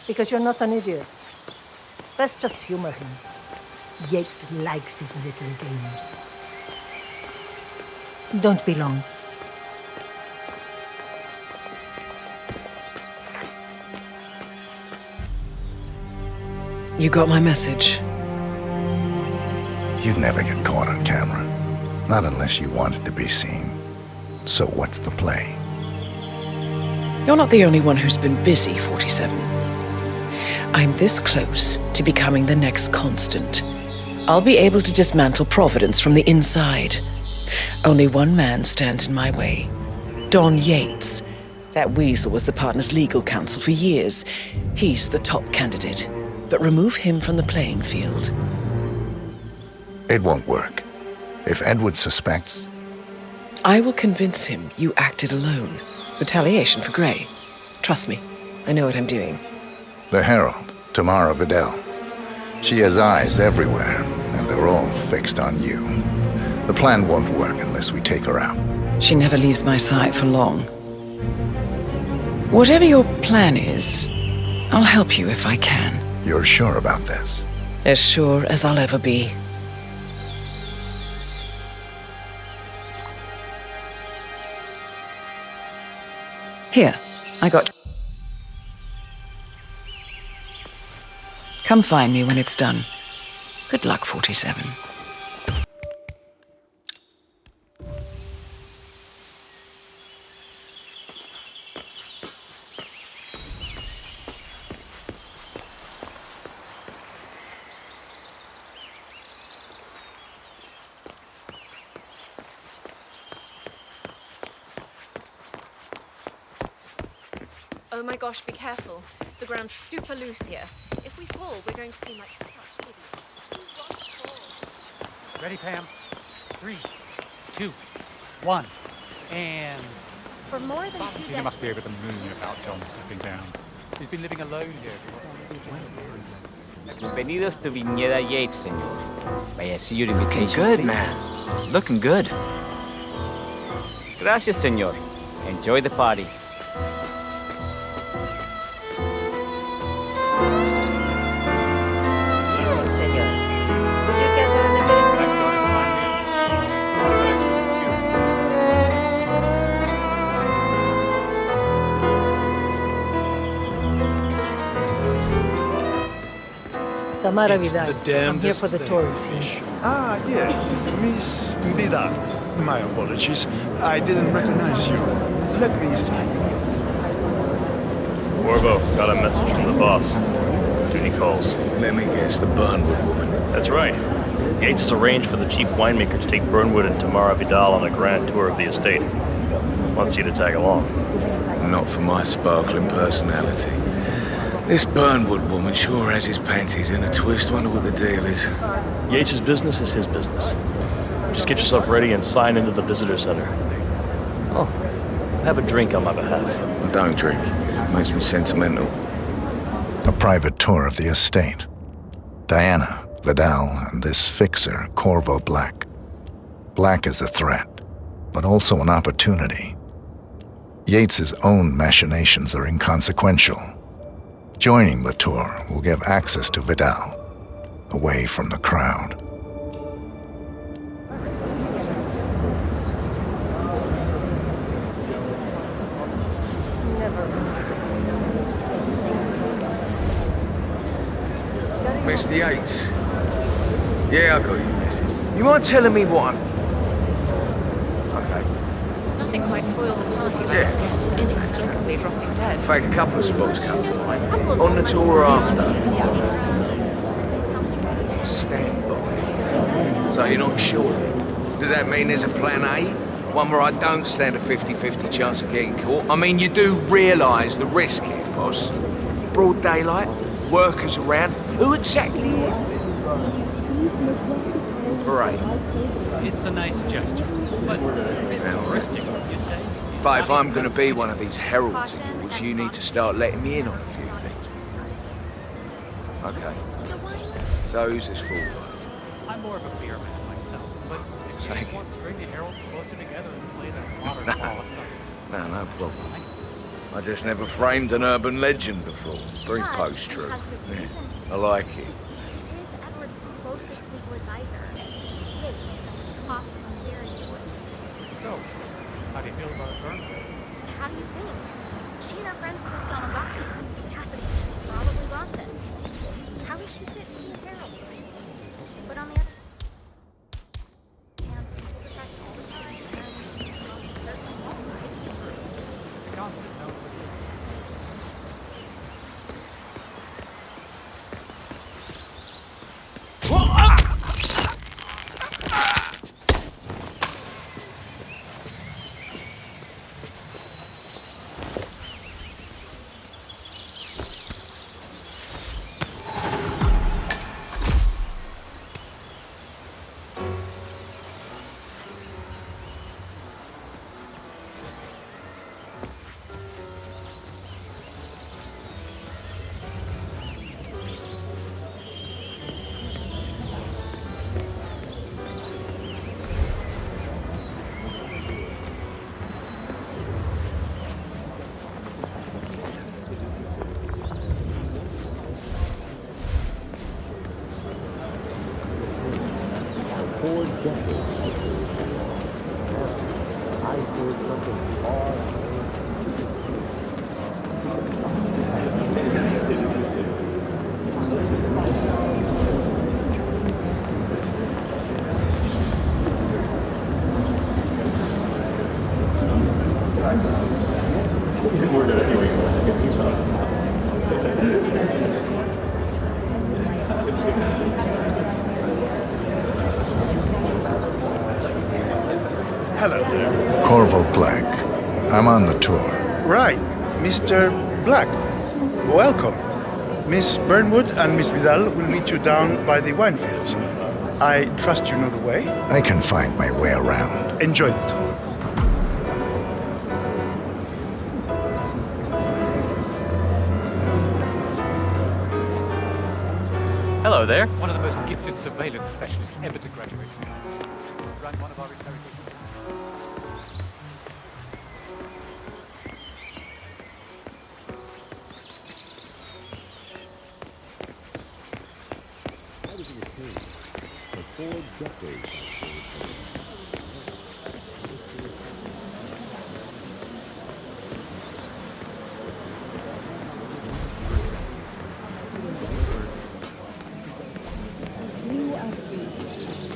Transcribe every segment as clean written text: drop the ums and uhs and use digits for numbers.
Because you're not an idiot. Let's just humor him. Yates likes his little games. Don't be long. You got my message. You'd never get caught on camera. Not unless you wanted to be seen. So what's the play? You're not the only one who's been busy, 47. I'm this close to becoming the next constant. I'll be able to dismantle Providence from the inside. Only one man stands in my way. Don Yates. That weasel was the partner's legal counsel for years. He's the top candidate. But remove him from the playing field. It won't work. If Edward suspects... I will convince him you acted alone. Retaliation for Grey. Trust me, I know what I'm doing. The Herald, Tamara Vidal. She has eyes everywhere, and they're all fixed on you. The plan won't work unless we take her out. She never leaves my sight for long. Whatever your plan is, I'll help you if I can. You're sure about this? As sure as I'll ever be. Here, I got... Come find me when it's done. Good luck, 47. Oh my gosh, be careful. The ground's super loose here. If we fall, we're going to seem like such idiots. Ready, Pam? 3, 2, 1, and... For more than 2 Tina decades... must be over the moon about John stepping down. She's been living alone here. Bienvenidos to Viñeda Yates, senor. May I see your invitation, good, please? Man. Looking good. Gracias, senor. Enjoy the party. Tamara Vidal. I'm here for the tourists. Ah, yeah. Miss Vidal. My apologies. I didn't recognize you. Let me see. Corvo, got a message from the boss. Duty calls. Let me guess, the Burnwood woman. That's right. Yates has arranged for the chief winemaker to take Burnwood and Tamara Vidal on a grand tour of the estate. Wants you to tag along. Not for my sparkling personality. This Burnwood woman sure has his panties in a twist. Wonder what the deal is. Yates' business is his business. Just get yourself ready and sign into the visitor center. Oh, have a drink on my behalf. I don't drink. Makes me sentimental. A private tour of the estate. Diana, Vidal, and this fixer, Corvo Black. Black is a threat, but also an opportunity. Yates's own machinations are inconsequential. Joining the tour will give access to Vidal, away from the crowd. Mr. Yates. Yeah, I got your message. You mind telling me what I'm... Okay. Nothing quite spoils a party like guests inexplicably dropping dead. In fact, a couple of spots come to mind. On the tour or after. Stand by. So you're not sure? Does that mean there's a plan A? One where I don't stand a 50-50 chance of getting caught? I mean, you do realise the risk here, boss. Broad daylight, workers around. Who exactly? Right. It's a nice gesture, but a bit touristic, you say? But if I'm going to be one of these heralds of yours, you need to start letting me in on a few things. Okay. So who's this for? I'm more of a beer man myself, but if Thank you want to bring the heralds closer together and play the modern ball. No problem. I just never framed an urban legend before. Very post-truth. Yeah, I like it. So, how do you feel about Burnwood? How do you think? She and her friends lived on a rock. Cassidy probably lost it. How does she fit in the Herald? But on the other hand, people protect all the time, and certainly won't, right? The constant knows what it is. Hello there. Corvo Black. I'm on the tour. Right, Mr. Black. Welcome. Miss Burnwood and Miss Vidal will meet you down by the wine fields. I trust you know the way. I can find my way around. Enjoy the tour. Hello there. One of the most gifted surveillance specialists ever to graduate. Run one of our interrogations.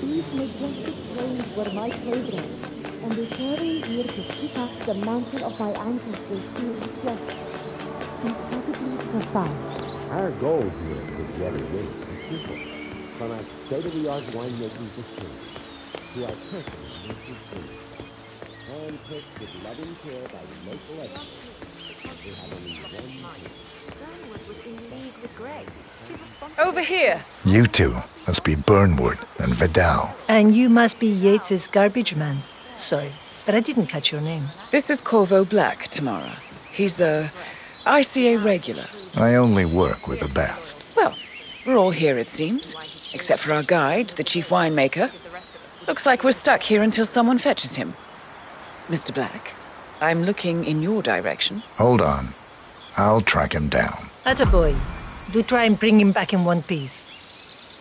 These majestic thrones were my playground, and they carry here to keep up the mantle of my ancestors to its flesh. Incredibly profound. Our goal here is the other way. Simple. From our state-of-the-art winemaking facility to our personal nursery clinic. Handpicked with loving care by local experts. They have only one Burnwood was in league with Grey. Over here. You two must be Burnwood and Vidal. And you must be Yates's garbage man. Sorry, but I didn't catch your name. This is Corvo Black, Tamara. He's a ICA regular. I only work with the best. Well, we're all here, it seems. Except for our guide, the chief winemaker. Looks like we're stuck here until someone fetches him. Mr. Black, I'm looking in your direction. Hold on. I'll track him down. Attaboy. Do try and bring him back in one piece.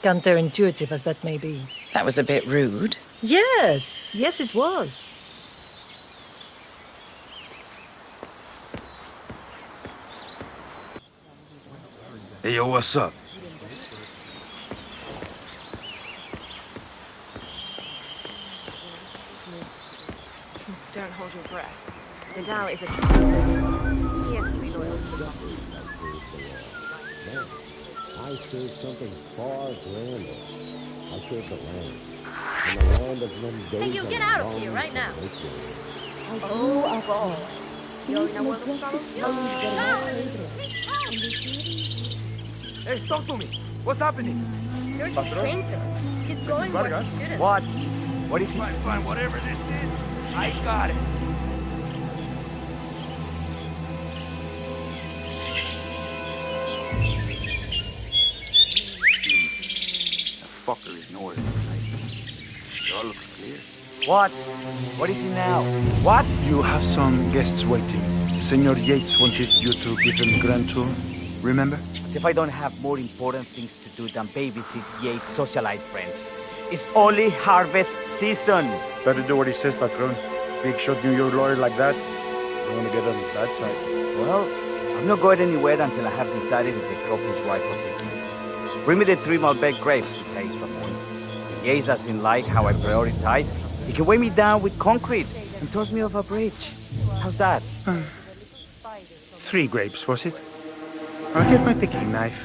Counterintuitive as that may be. That was a bit rude. Yes, yes it was. Hey, yo, what's up? Don't hold your breath. Vidal is a he has to be loyal to the I serve something far grander. I serve the land. And the land of them days. Hey, you get out of here right now. Oh, God. Yo, now what the Hey, talk to me. What's happening? You're just stranger. He's going where he shouldn't. What? What is he? Fine, whatever this is. I got it. Fucker is north. It all looks clear. What? What is he now? What? You have some guests waiting, Senor Yates wanted you to give him grand tour, remember? As if I don't have more important things to do than babysit Yates' socialite friends. It's only harvest season. Better do what he says, Patron. Big shot New York lawyer like that. Don't want to get on his bad side. Well, I'm not going anywhere until I have decided if the crop is ripe or not. Bring me the 3 Malbec grapes to taste, Ramon. If Yates doesn't like how I prioritize, he can weigh me down with concrete and toss me off a bridge. How's that? 3 grapes, was it? I'll get my picking knife.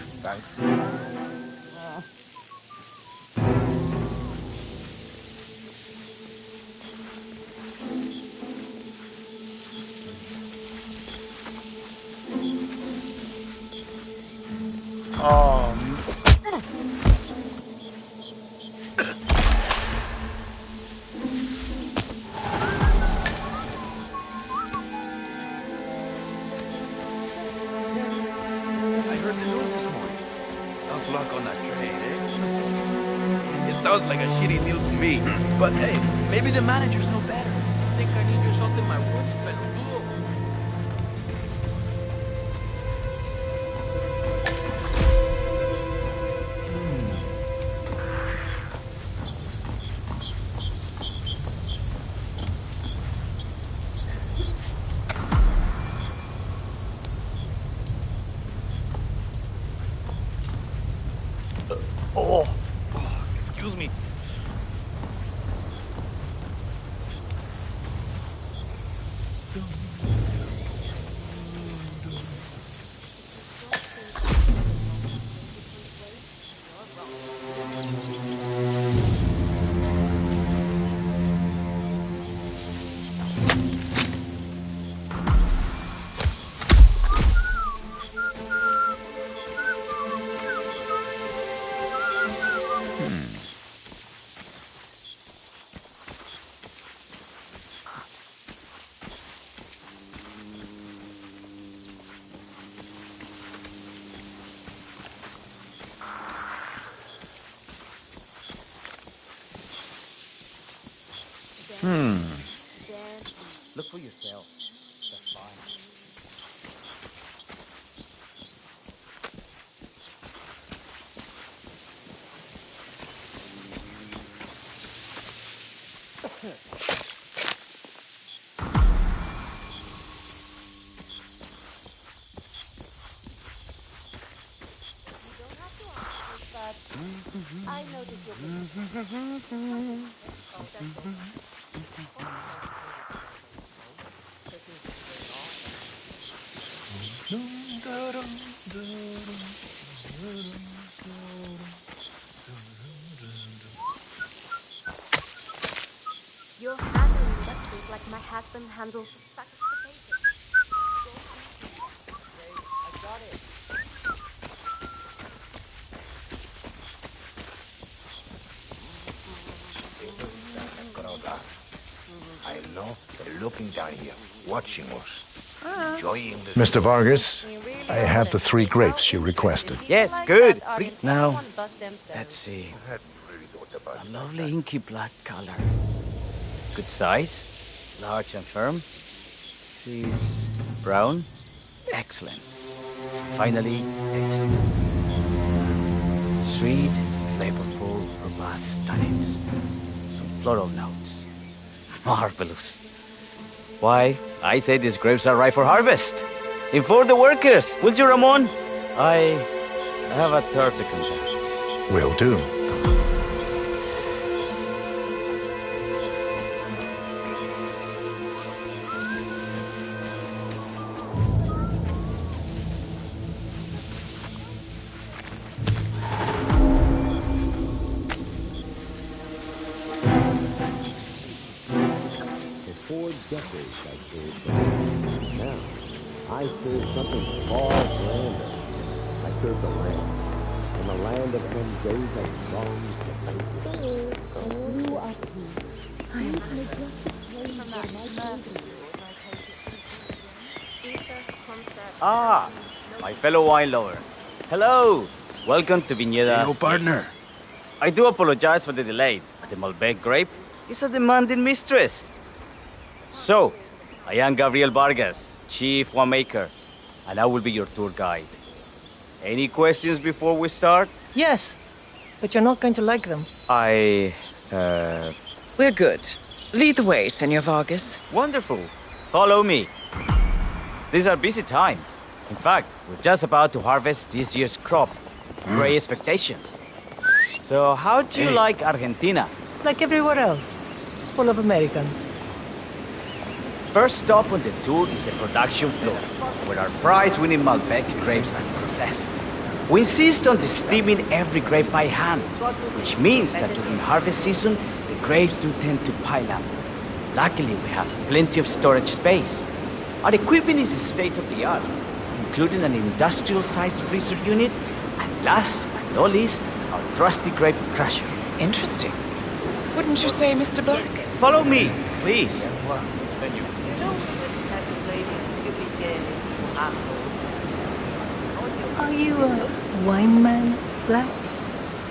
I heard the news this morning. Tough luck on that trade, eh? It sounds like a shitty deal to me. But hey, maybe the managers know better. I think I need your salt in my wounds, pelotudo. Excuse me. Look for yourself. That's fine. I noticed You're handling that thing like my husband handles the sack of potatoes. I got it. I know they're looking down here, watching us, enjoying the... Mr. Vargas, I have the 3 grapes you requested. Yes, good. Now, let's see. A lovely inky black color. Good size, large and firm. Seeds brown. Excellent. Finally, taste. Sweet, flavorful, robust tannins. Some floral notes. Marvelous. Why, I say these grapes are ripe for harvest. Inform the workers, will you, Ramon? I have a third to conduct. Will do. For 4 decades I served them. Now, I serve something far grander. I serve the land. And the land of men those that long to thank you are free. I am neglected slaves for my Ah, my fellow wine lover. Hello. Welcome to Viñeda. Hello, partner. I do apologize for the delay, but the Malbec grape is a demanding mistress. So, I am Gabriel Vargas, chief winemaker, and I will be your tour guide. Any questions before we start? Yes, but you're not going to like them. We're good. Lead the way, Senor Vargas. Wonderful. Follow me. These are busy times. In fact, we're just about to harvest this year's crop. Great expectations. So, how do you like Argentina? Like everywhere else. Full of Americans. First stop on the tour is the production floor, where our prize-winning Malbec grapes are processed. We insist on steaming every grape by hand, which means that during harvest season, the grapes do tend to pile up. Luckily, we have plenty of storage space. Our equipment is state-of-the-art, including an industrial-sized freezer unit, and last but not least, our trusty grape crusher. Interesting. Wouldn't you say, Mr. Black? Follow me, please. Are you a wine man, Black?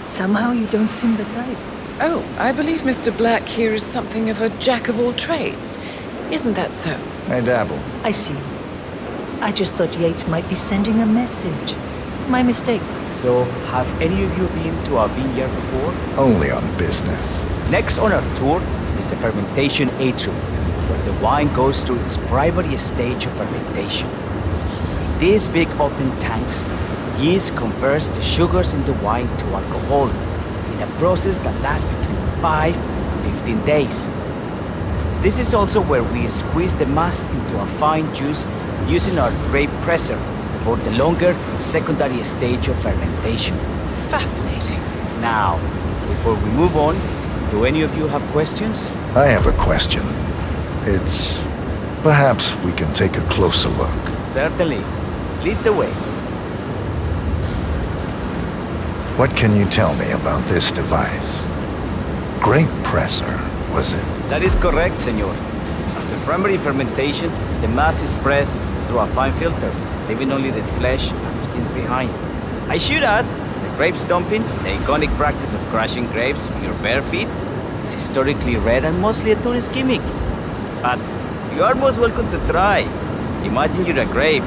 Somehow you don't seem the type. Oh, I believe Mr. Black here is something of a jack of all trades. Isn't that so? I dabble. I see. I just thought Yates might be sending a message. My mistake. So, have any of you been to a vineyard before? Only on business. Next on our tour is the fermentation atrium, where the wine goes through its primary stage of fermentation. In these big open tanks, yeast converts the sugars in the wine to alcohol, in a process that lasts between 5 and 15 days. This is also where we squeeze the mass into a fine juice using our grape presser for the longer secondary stage of fermentation. Fascinating. Now, before we move on, do any of you have questions? I have a question. It's... perhaps we can take a closer look. Certainly. Lead the way. What can you tell me about this device? Grape presser, was it? That is correct, senor. After primary fermentation, the mass is pressed through a fine filter, leaving only the flesh and skins behind. I should add, the grape stomping, the iconic practice of crushing grapes with your bare feet, is historically rare and mostly a tourist gimmick. But you are most welcome to try. Imagine you're a grape.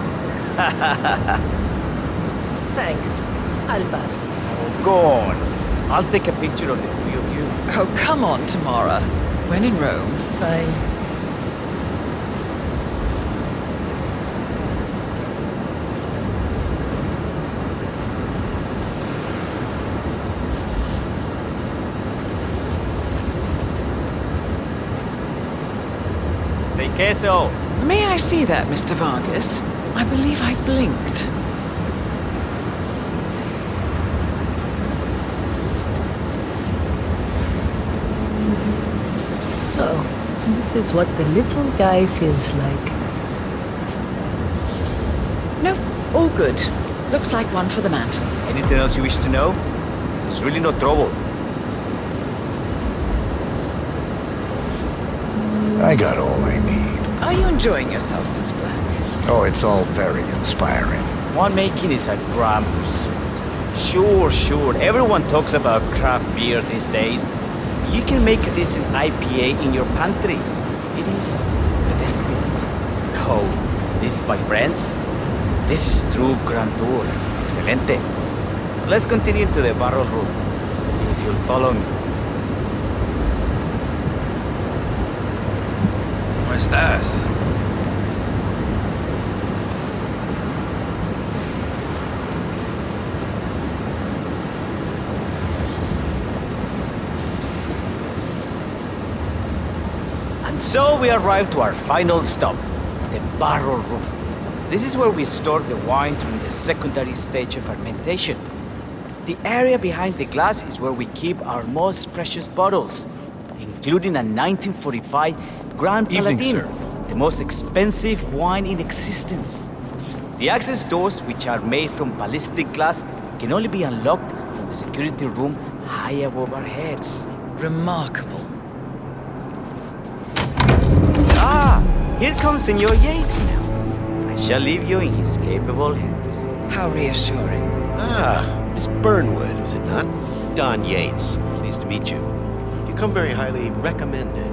Thanks. I'll pass. Oh, go on. I'll take a picture of the three of you. Oh, come on, Tamara. When in Rome. Fine. The queso. May I see that, Mr. Vargas? I believe I blinked. So, this is what the little guy feels like. No, all good. Looks like one for the mantle. Anything else you wish to know? There's really no trouble. I got all I need. Are you enjoying yourself, Mr. Black? Oh, it's all very inspiring. Winemaking is a grand pursuit. Sure. Everyone talks about craft beer these days. You can make a decent IPA in your pantry. It is pedestrian. Oh, this, my friends, this is true Grand Tour. Excelente. So let's continue to the barrel room, if you'll follow me. ¿Cómo estás? And so we arrive to our final stop, the barrel room. This is where we store the wine during the secondary stage of fermentation. The area behind the glass is where we keep our most precious bottles, including a 1945 Grand Evening, Paladin, sir. the most expensive wine in existence. The access doors, which are made from ballistic glass, can only be unlocked from the security room high above our heads. Remarkable. Ah, here comes Senor Yates now. I shall leave you in his capable hands. How reassuring. Ah, Miss Burnwood, is it not? Don Yates, pleased to meet you. You come very highly recommended.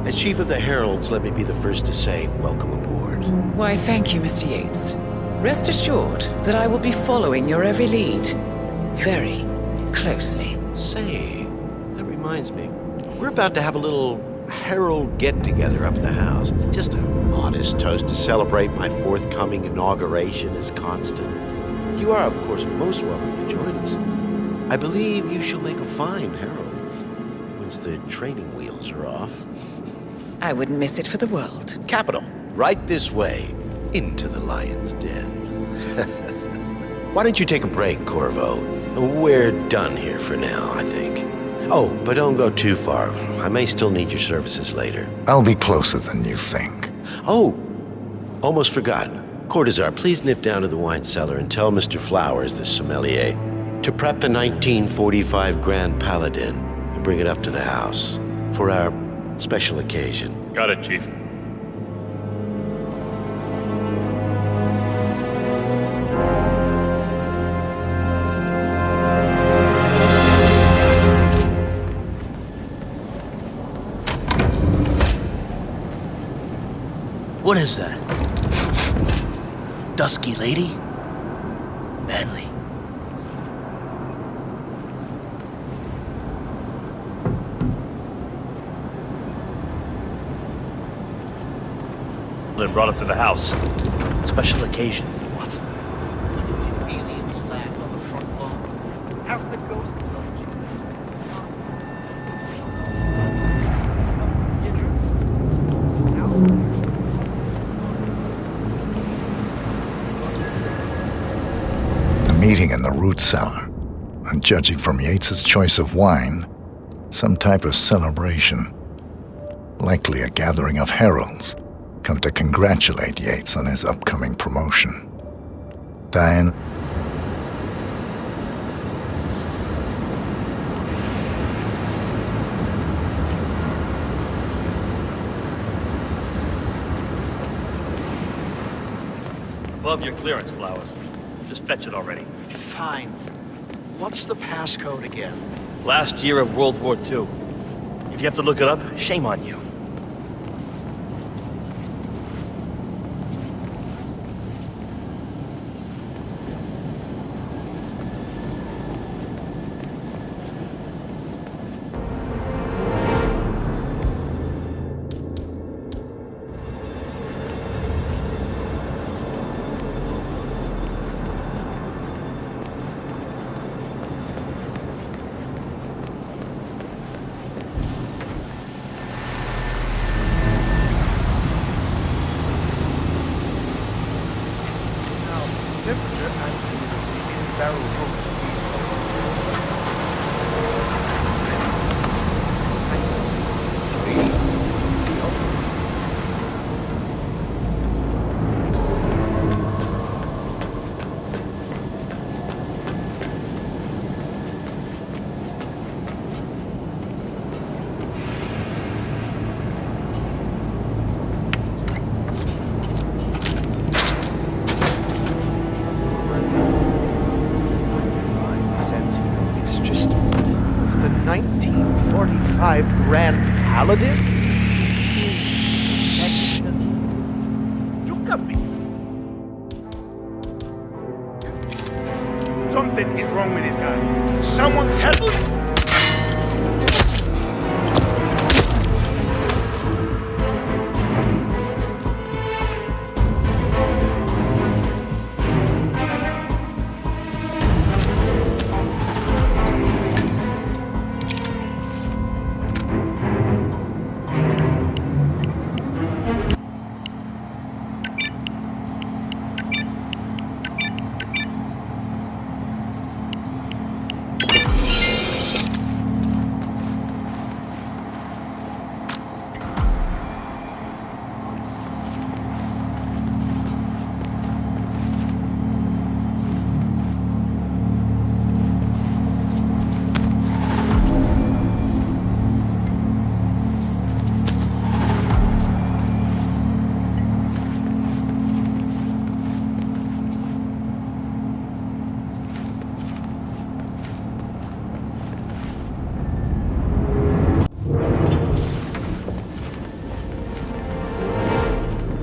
As Chief of the Heralds, let me be the first to say, welcome aboard. matters. Why, thank you, Mr. Yates. Rest assured that I will be following your every lead. Very closely. Say, that reminds me. We're about to have a little Herald get-together up at the house. Just a modest toast to celebrate my forthcoming inauguration as constant. You are, of course, most welcome to join us. I believe you shall make a fine Herald once the training wheels are off. I wouldn't miss it for the world. Capital. Right this way, into the lion's den. Why don't you take a break, Corvo? We're done here for now, I think. Oh, but don't go too far. I may still need your services later. I'll be closer than you think. Oh, almost forgot. Cortazar, please nip down to the wine cellar and tell Mr. Flowers, the sommelier, to prep the 1945 Grand Paladin and bring it up to the house for our special occasion. Got it, Chief. What is that? Dusky lady? Manly. Then brought it to the house. Special occasion. What? Look at the alien's flag on the front lawn. How's the ghost Meeting in the root cellar, and judging from Yates's choice of wine, some type of celebration. Likely a gathering of heralds, come to congratulate Yates on his upcoming promotion. Diane. Above your clearance, Flowers. Just fetch it already. Fine. What's the passcode again? Last year of World War II. If you have to look it up, shame on you. Grand Paladin? Something is wrong with this guy. Someone help!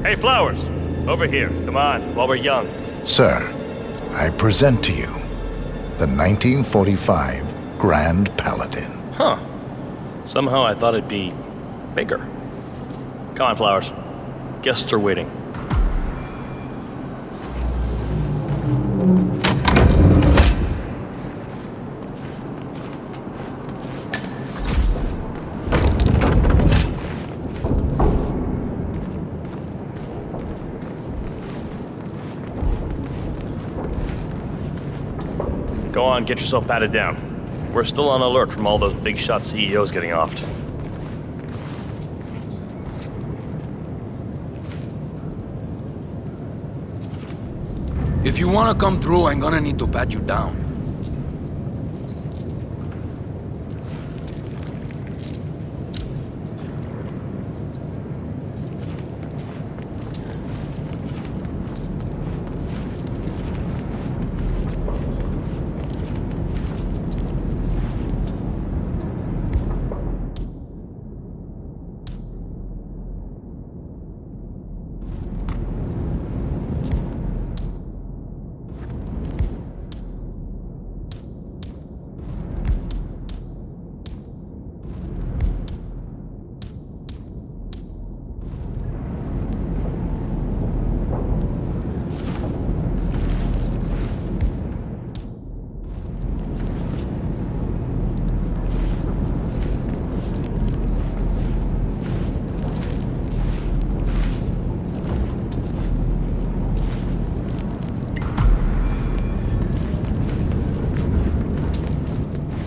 Hey, Flowers! Over here. Come on, while we're young. Sir, I present to you the 1945 Grand Paladin. Huh. Somehow I thought it'd be bigger. Come on, Flowers. Guests are waiting. Go on, get yourself patted down. We're still on alert from all those big shot CEOs getting offed. If you wanna come through, I'm gonna need to pat you down.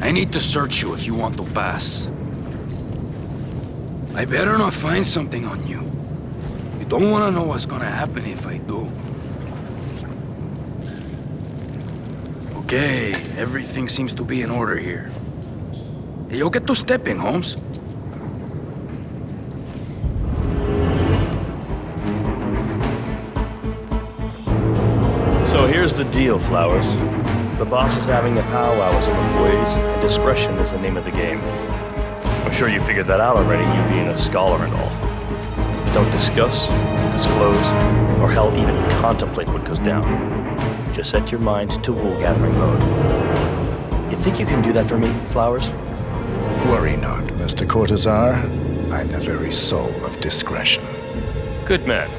I need to search you if you want to pass. I better not find something on you. You don't want to know what's gonna happen if I do. Okay, everything seems to be in order here. Hey, you'll get to stepping, Holmes. So here's the deal, Flowers. The boss is having a powwow with some employees, and discretion is the name of the game. I'm sure you figured that out already, you being a scholar and all. Don't discuss, disclose, or hell even contemplate what goes down. Just set your mind to wool-gathering mode. You think you can do that for me, Flowers? Worry not, Mr. Cortazar. I'm the very soul of discretion. Good man.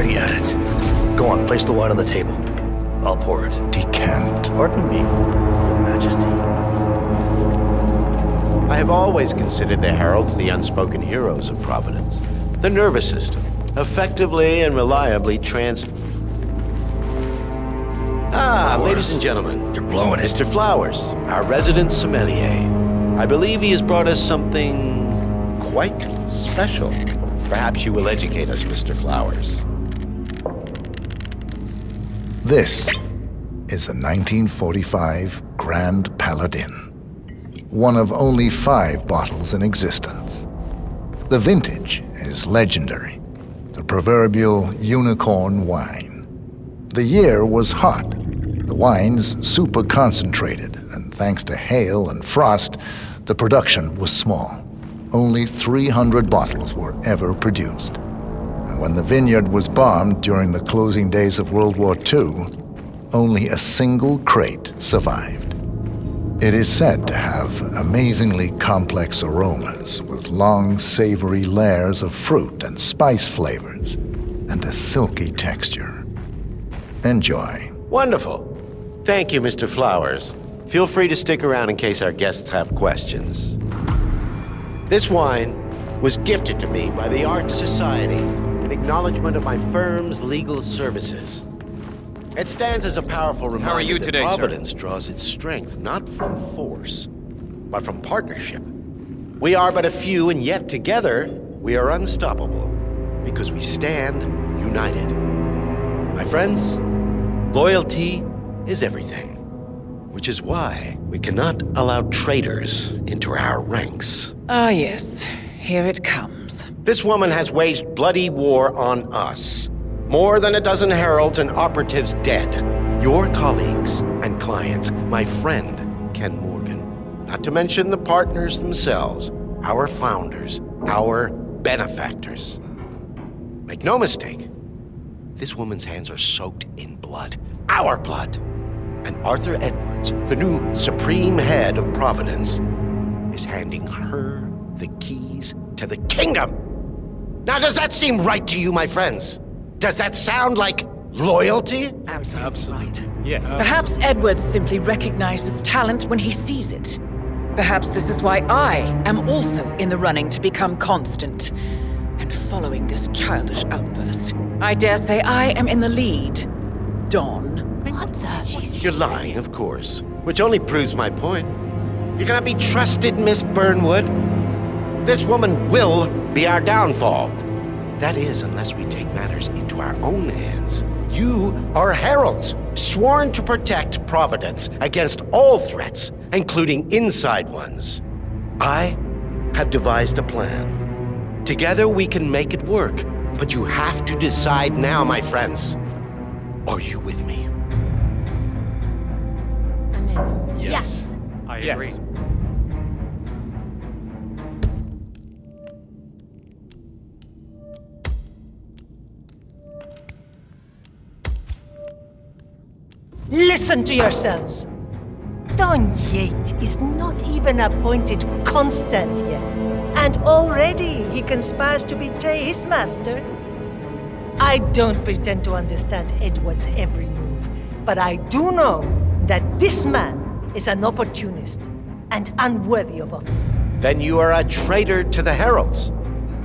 At it. Go on, place the wine on the table. I'll pour it. Decant. Pardon me, Your Majesty. I have always considered the heralds the unspoken heroes of Providence. The nervous system, effectively and reliably ladies and gentlemen. You're blowing it. Mr. Flowers, our resident sommelier. I believe he has brought us something quite special. Perhaps you will educate us, Mr. Flowers. This is the 1945 Grand Paladin, one of only 5 bottles in existence. The vintage is legendary, the proverbial unicorn wine. The year was hot, the wine's super concentrated, and thanks to hail and frost, the production was small. Only 300 bottles were ever produced. And when the vineyard was bombed during the closing days of World War II, only a single crate survived. It is said to have amazingly complex aromas with long, savory layers of fruit and spice flavors, and a silky texture. Enjoy. Wonderful. Thank you, Mr. Flowers. Feel free to stick around in case our guests have questions. This wine was gifted to me by the Art Society in acknowledgement of my firm's legal services. It stands as a powerful reminder How are you that today, Providence draws its strength not from force, but from partnership. We are but a few, and yet together we are unstoppable because we stand united. My friends, loyalty is everything, which is why we cannot allow traitors into our ranks. Ah, yes. Here it comes. This woman has waged bloody war on us. More than a dozen heralds and operatives dead. Your colleagues and clients, my friend, Ken Morgan. Not to mention the partners themselves, our founders, our benefactors. Make no mistake, this woman's hands are soaked in blood. Our blood. And Arthur Edwards, the new supreme head of Providence, is handing her the keys to the kingdom. Now, does that seem right to you, my friends? Does that sound like loyalty? Absolutely right. Yes. Perhaps Edwards simply recognizes talent when he sees it. Perhaps this is why I am also in the running to become constant. And following this childish outburst, I dare say I am in the lead. Dawn. What the? You're lying, of course, which only proves my point. You cannot be trusted, Miss Burnwood. This woman will be our downfall. That is, unless we take matters into our own hands. You are heralds, sworn to protect Providence against all threats, including inside ones. I have devised a plan. Together we can make it work, but you have to decide now, my friends. Are you with me? I'm in. Yes. I agree. Listen to yourselves. Don Yates is not even appointed constant yet, and already he conspires to betray his master. I don't pretend to understand Edward's every move, but I do know that this man is an opportunist and unworthy of office. Then you are a traitor to the heralds.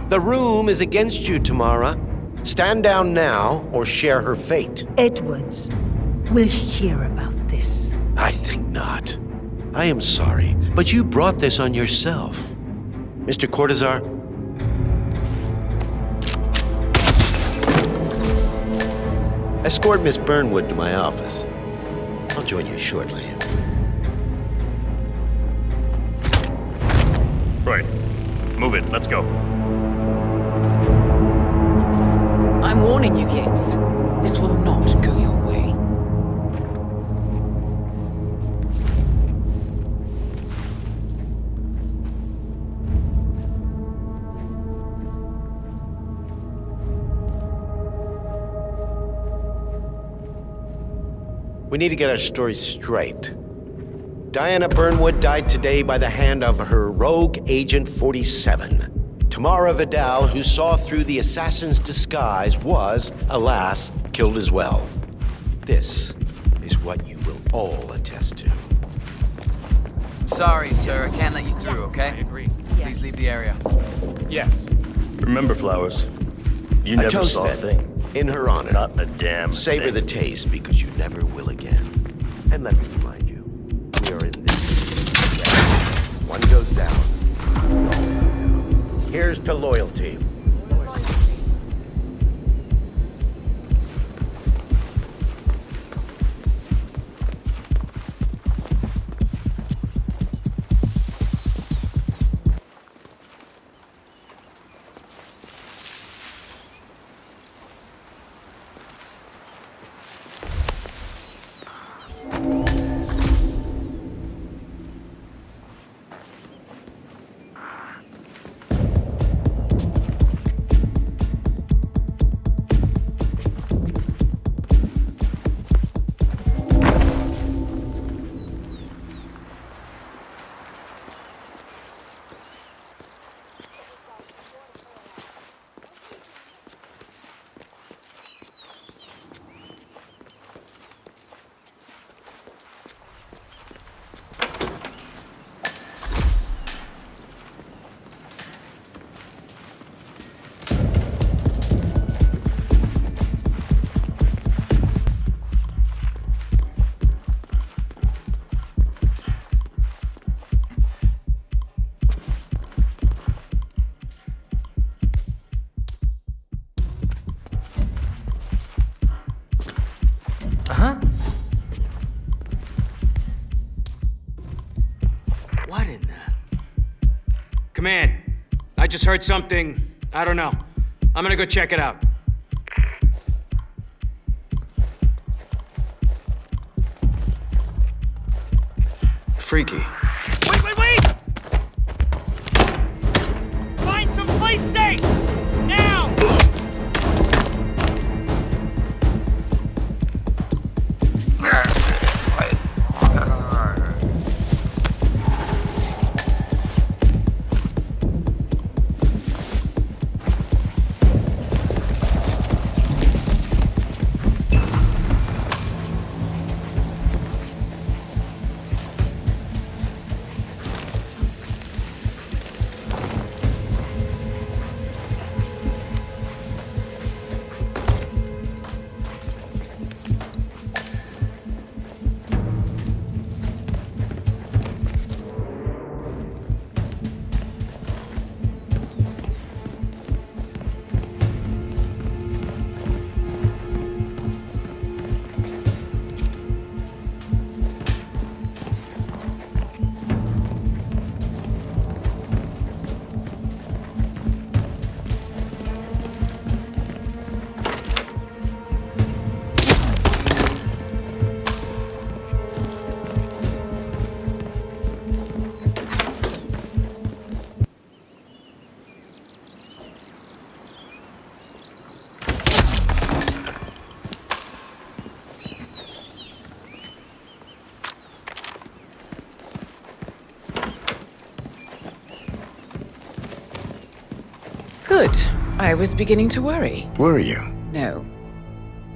The room is against you, Tamara. Stand down now or share her fate. Edwards will hear about this. I think not. I am sorry, but you brought this on yourself. Mr. Cortazar? Escort Miss Burnwood to my office. I'll join you shortly. Right. Move it. Let's go. I'm warning you, Yates. This will not go your way. We need to get our stories straight. Diana Burnwood died today by the hand of her rogue Agent 47. Tamara Vidal, who saw through the assassin's disguise, was, alas, killed as well. This is what you will all attest to. Sorry, sir. I can't let you through, okay? I agree. Please leave the area. Yes. Remember, Flowers, you A never toast, saw a then, thing. in her honor. Not a damn Savor thing. the taste, because you never will again. And let me remind you, we are in this. One goes down. Here's to loyalty. Uh-huh. What in the... Command, I just heard something. I don't know. I'm gonna go check it out. freaky. Wait! Find some place safe! Now! Good. I was beginning to worry. Were you? No.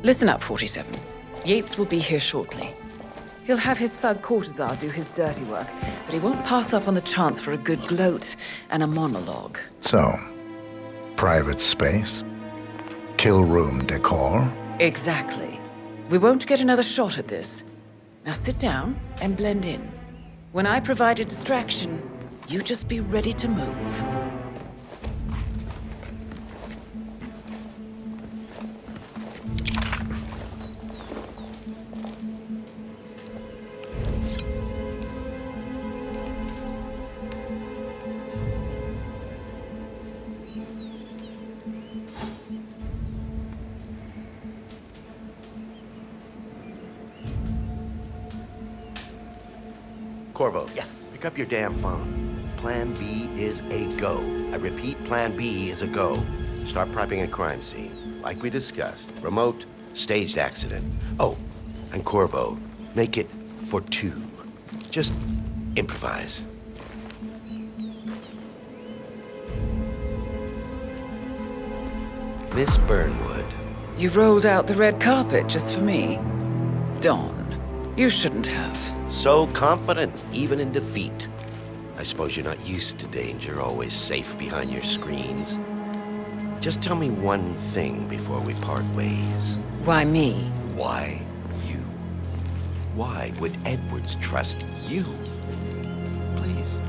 Listen up, 47. Yates will be here shortly. He'll have his thug courtesan do his dirty work, but he won't pass up on the chance for a good gloat and a monologue. So, private space? Kill room decor? Exactly. We won't get another shot at this. Now sit down and blend in. When I provide a distraction, you just be ready to move. Corvo. Yes. Pick up your damn phone. Plan B is a go. I repeat, Plan B is a go. Start prepping a crime scene. Like we discussed. Remote, staged accident. Oh, and Corvo, make it for two. Just improvise. Miss Burnwood. You rolled out the red carpet just for me. Dawn, you shouldn't have. So confident, even in defeat. I suppose you're not used to danger, always safe behind your screens. Just tell me one thing before we part ways. Why me? Why you? Why would Edwards trust you? Please.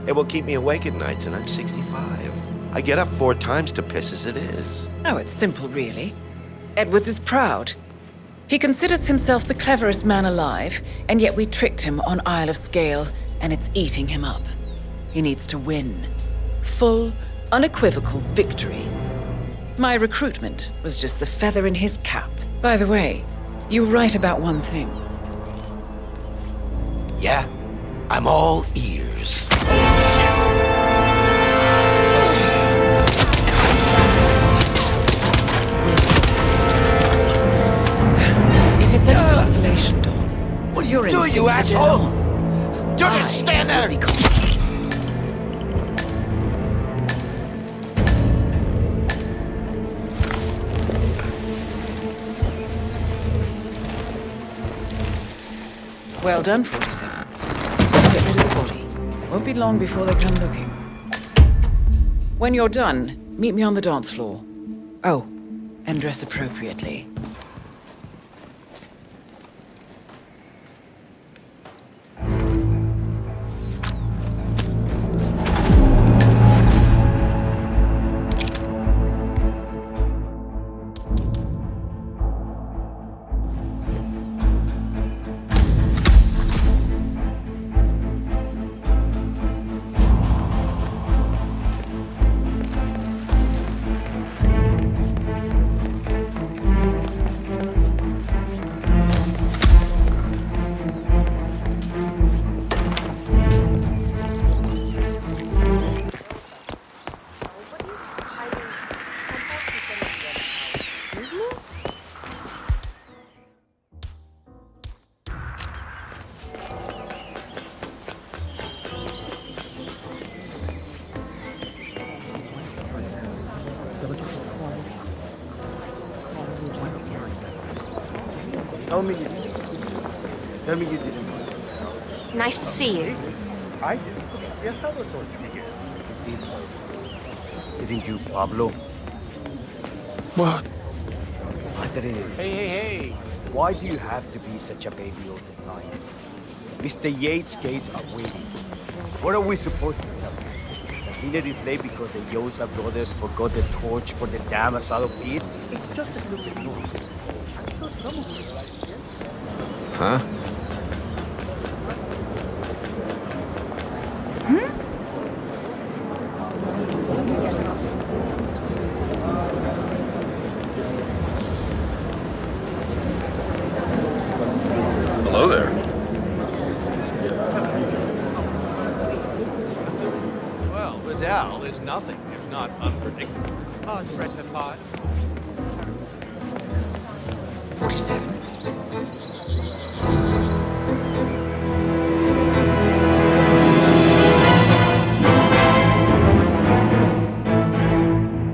It will keep me awake at nights, and I'm 65. I get up 4 times to piss as it is. Oh, it's simple, really. Edwards is proud. He considers himself the cleverest man alive, and yet we tricked him on Isle of Scale, and it's eating him up. He needs to win. Full, unequivocal victory. My recruitment was just the feather in his cap. By the way, you were right about one thing. Yeah? I'm all ears. If it's any consolation, Dawn, what are you doing, you asshole? Don't just stand there! Well done, 47. Get rid of the body. Won't be long before they come looking. When you're done, meet me on the dance floor. Oh, and dress appropriately. Tell me you didn't. Tell me you didn't. Nice to see you. I did. Didn't you, Pablo? What? Madre. Hey. Why do you have to be such a baby all the time? Mr. Yates' case are waiting. What are we supposed to do? The dinner is late because the Yosa brothers forgot the torch for the damn asado pit? It's just a stupid nonsense. I'm sure some of you like it. Huh? Hello there. Well, Vidal is nothing if not unpredictable. Oh, fresh and hot. 47.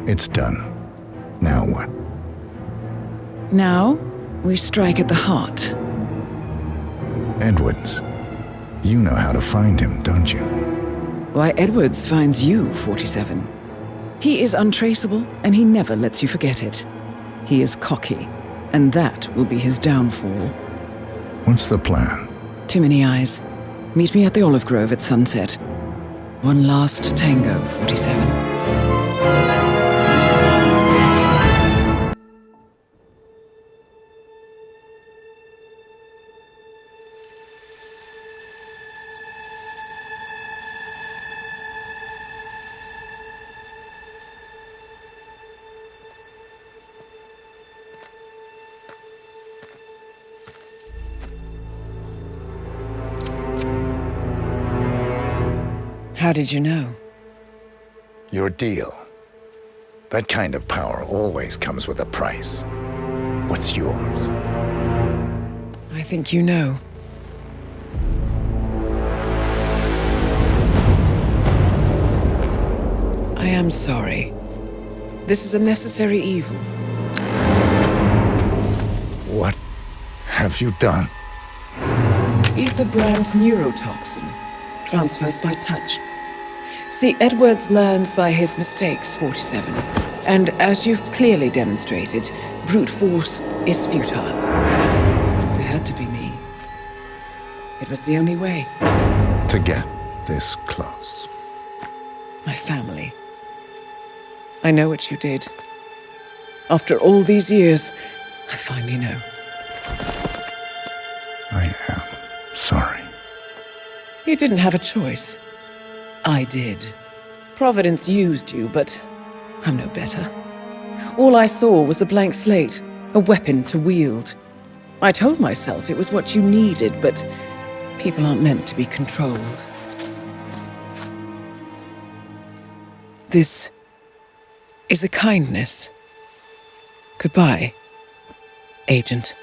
It's done. Now what? Now, we strike at the heart. Edwards. You know how to find him, don't you? Why, Edwards finds you, 47. He is untraceable, and he never lets you forget it. He is cocky, and that will be his downfall. What's the plan? Too many eyes. Meet me at the olive grove at sunset. One last tango, 47. How did you know? Your deal. That kind of power always comes with a price. What's yours? I think you know. I am sorry. This is a necessary evil. What have you done? Ether brand neurotoxin. Transfers by touch. See, Edwards learns by his mistakes, 47. And as you've clearly demonstrated, brute force is futile. It had to be me. It was the only way. To get this close. My family. I know what you did. After all these years, I finally know. I am sorry. You didn't have a choice. I did. Providence used you, but I'm no better. All I saw was a blank slate, a weapon to wield. I told myself it was what you needed, but people aren't meant to be controlled. This is a kindness. Goodbye, Agent.